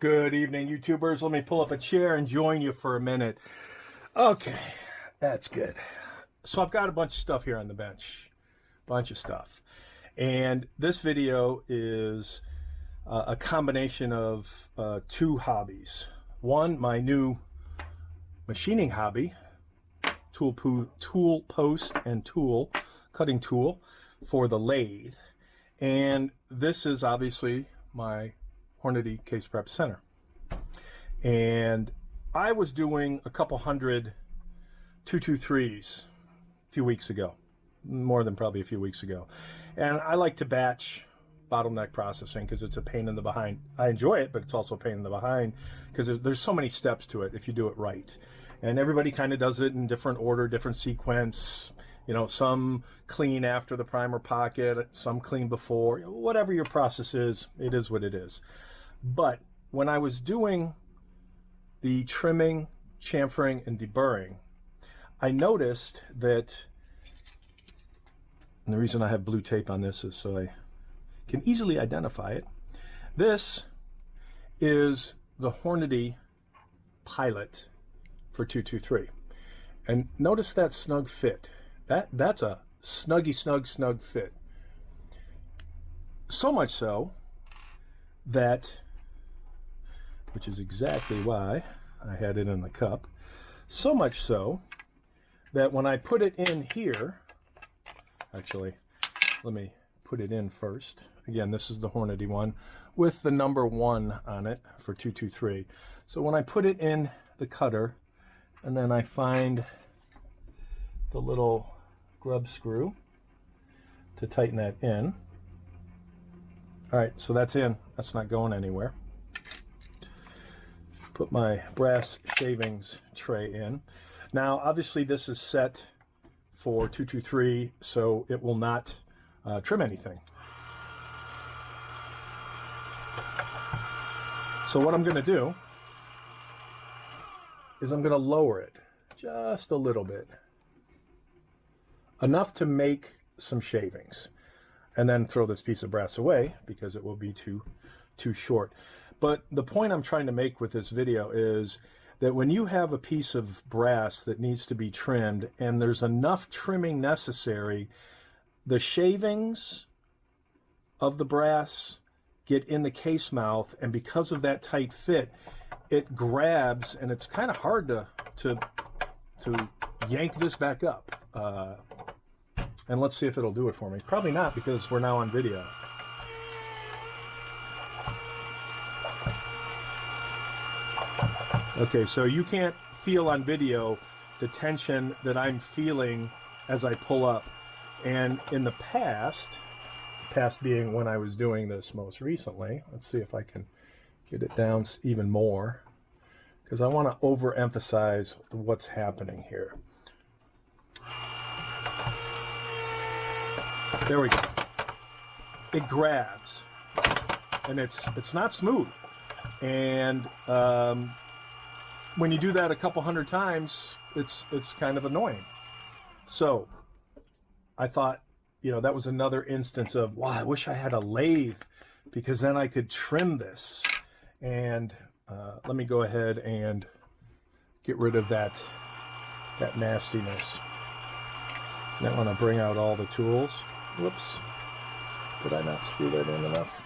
Good evening, YouTubers. Let me pull up a chair and join you for a minute. Okay, that's good. So I've got a bunch of stuff here on the bench, bunch of stuff. And this video is a combination of two hobbies. One, my new machining hobby, tool post and tool, cutting tool for the lathe. And this is obviously my Hornady Case Prep Center. And I was doing a couple hundred 223s a few weeks ago, more than probably a few weeks ago. And I like to batch bottleneck processing because it's a pain in the behind. I enjoy it, but it's also a pain in the behind because there's so many steps to it if you do it right. And everybody kind of does it in different order, different sequence. You know, some clean after the primer pocket, some clean before. Whatever your process is, it is what it is. But when I was doing the trimming, chamfering, and deburring, I noticed that, and the reason I have blue tape on this is so I can easily identify it. This is the Hornady Pilot for 223. And notice that snug fit. That's a snug fit. So much so that, which is exactly why I had it in the cup, so much so that when I put it in here, actually, let me put it in first. Again, this is the Hornady one with the number 1 on it for 223. So when I put it in the cutter, and then I find the little grub screw to tighten that in. All right, so that's in. That's not going anywhere. Put my brass shavings tray in. Now, obviously, this is set for 223, so it will not trim anything. So what I'm going to do is I'm going to lower it just a little bit, enough to make some shavings, and then throw this piece of brass away because it will be too short. But the point I'm trying to make with this video is that when you have a piece of brass that needs to be trimmed and there's enough trimming necessary, the shavings of the brass get in the case mouth, and because of that tight fit, it grabs, and it's kind of hard to yank this back up. And let's see if it'll do it for me. Probably not, because we're now on video. Okay, so you can't feel on video the tension that I'm feeling as I pull up. And in the past being when I was doing this most recently, let's see if I can get it down even more, because I want to overemphasize what's happening here. There we go. It grabs, and it's not smooth. And when you do that a couple hundred times, it's kind of annoying. So I thought, you know, that was another instance of, wow, I wish I had a lathe, because then I could trim this. And let me go ahead and get rid of that nastiness. I want to bring out all the tools. Whoops. Did I not screw that in enough?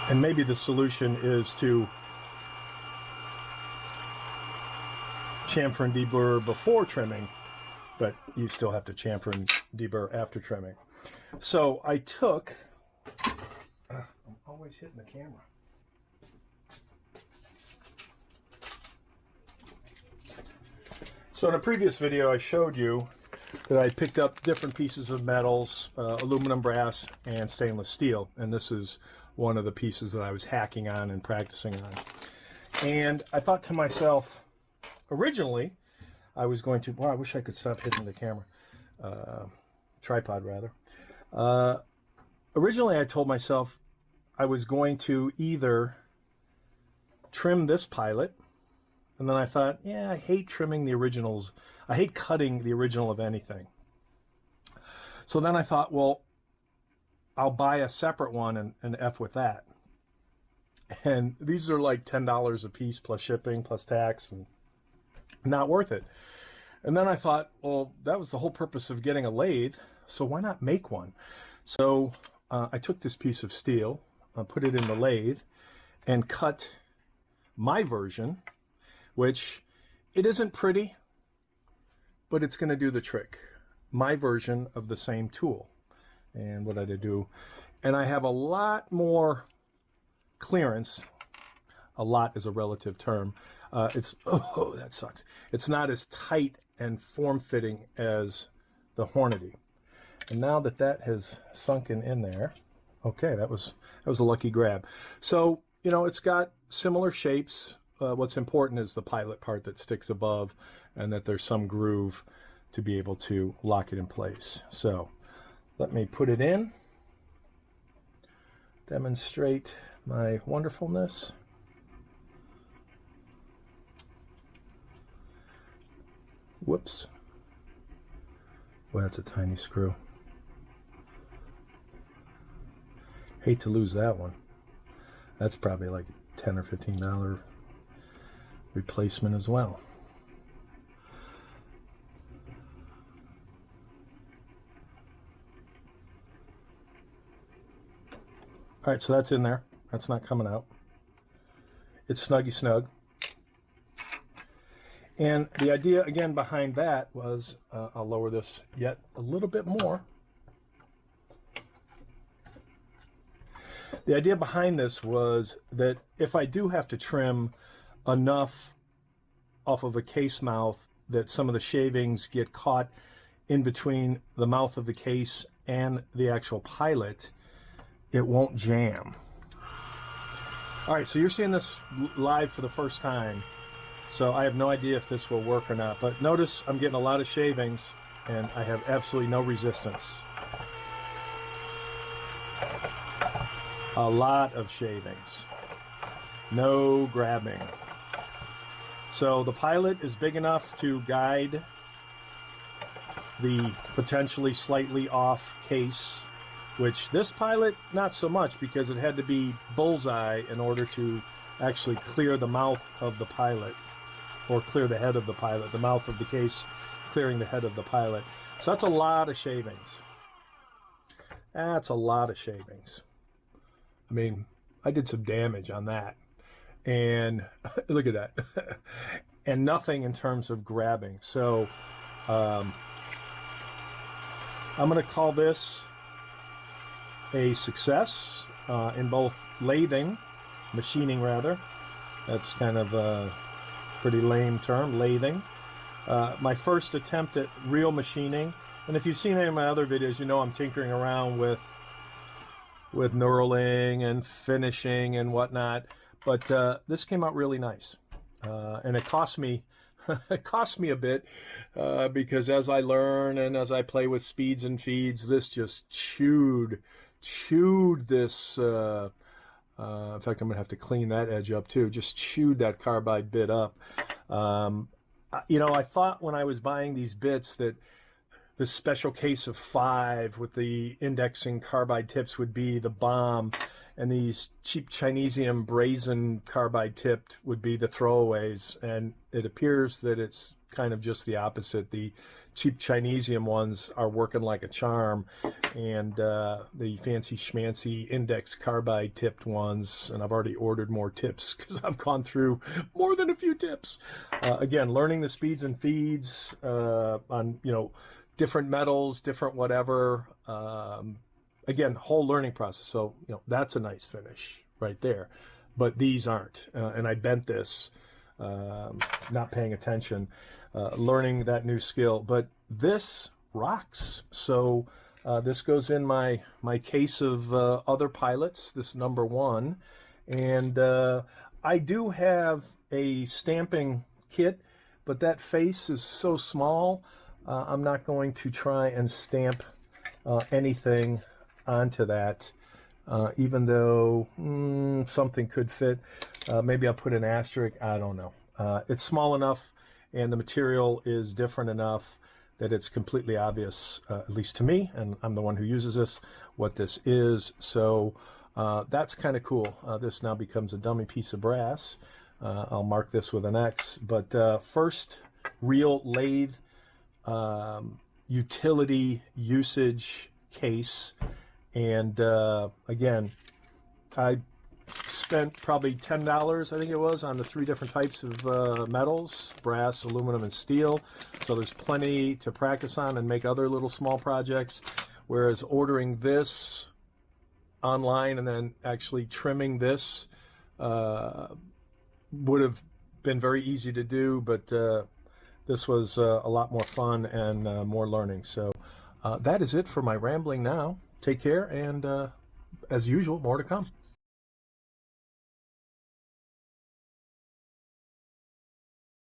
And maybe the solution is to chamfer and deburr before trimming, but you still have to chamfer and deburr after trimming. So I took, I'm always hitting the camera. So in a previous video, I showed you that I picked up different pieces of metals, aluminum, brass, and stainless steel. And this is one of the pieces that I was hacking on and practicing on. And I thought to myself, originally, I was going to, wow, I wish I could stop hitting the camera, tripod rather. Originally, I told myself I was going to either trim this pilot. And then I thought, yeah, I hate trimming the originals. I hate cutting the original of anything. So then I thought, well, I'll buy a separate one and F with that. And these are like $10 a piece plus shipping plus tax, and not worth it. And then I thought, well, that was the whole purpose of getting a lathe, so why not make one? So I took this piece of steel, put it in the lathe, and cut my version, which it isn't pretty, but it's going to do the trick. My version of the same tool. And what did I do? And I have a lot more clearance. A lot is a relative term. Oh, that sucks. It's not as tight and form-fitting as the Hornady. And now that has sunken in there, okay, that was a lucky grab. So, you know, it's got similar shapes. What's important is the pilot part that sticks above, and that there's some groove to be able to lock it in place. So let me put it in, demonstrate my wonderfulness. Whoops. Well, that's a tiny screw. Hate to lose that one. That's probably like $10 or $15 replacement as well. All right, so that's in there. That's not coming out. It's snuggy snug. And the idea, again, behind that was, I'll lower this yet a little bit more. The idea behind this was that if I do have to trim enough off of a case mouth that some of the shavings get caught in between the mouth of the case and the actual pilot, it won't jam. All right, so you're seeing this live for the first time. So I have no idea if this will work or not, but notice I'm getting a lot of shavings and I have absolutely no resistance. A lot of shavings, no grabbing. So the pilot is big enough to guide the potentially slightly off case, which this pilot, not so much, because it had to be bullseye in order to actually clear the mouth of the pilot, or clear the head of the pilot, the mouth of the case clearing the head of the pilot. So that's a lot of shavings. That's a lot of shavings. I mean, I did some damage on that. And look at that. And nothing in terms of grabbing. So I'm going to call this a success in both machining rather. That's kind of a pretty lame term, lathing. My first attempt at real machining. And if you've seen any of my other videos, you know I'm tinkering around with knurling and finishing and whatnot. But this came out really nice. And it cost me a bit because as I learn and as I play with speeds and feeds, this just chewed this. In fact, I'm gonna have to clean that edge up too. Just chewed that carbide bit up. You know, I thought when I was buying these bits that this special case of 5 with the indexing carbide tips would be the bomb, and these cheap Chinesium brazen carbide tipped would be the throwaways. And it appears that it's kind of just the opposite. The cheap Chinesium ones are working like a charm, and the fancy schmancy index carbide tipped ones, and I've already ordered more tips because I've gone through more than a few tips. Again, learning the speeds and feeds on, you know, different metals, different whatever. Again, whole learning process. So, you know, that's a nice finish right there, but these aren't. And I bent this, not paying attention, learning that new skill, but this rocks. So this goes in my case of other pilots, this number 1. And I do have a stamping kit, but that face is so small, I'm not going to try and stamp anything onto that, even though something could fit. Maybe I'll put an asterisk. I don't know. It's small enough and the material is different enough that it's completely obvious, at least to me, and I'm the one who uses this, what this is. So that's kind of cool. This now becomes a dummy piece of brass. I'll mark this with an X. But first real lathe utility usage case. And again, I spent probably $10, I think it was, on the 3 different types of metals: brass, aluminum, and steel. So there's plenty to practice on and make other little small projects. Whereas ordering this online and then actually trimming this would have been very easy to do, but this was a lot more fun and more learning. So that is it for my rambling now. Take care, and as usual, more to come.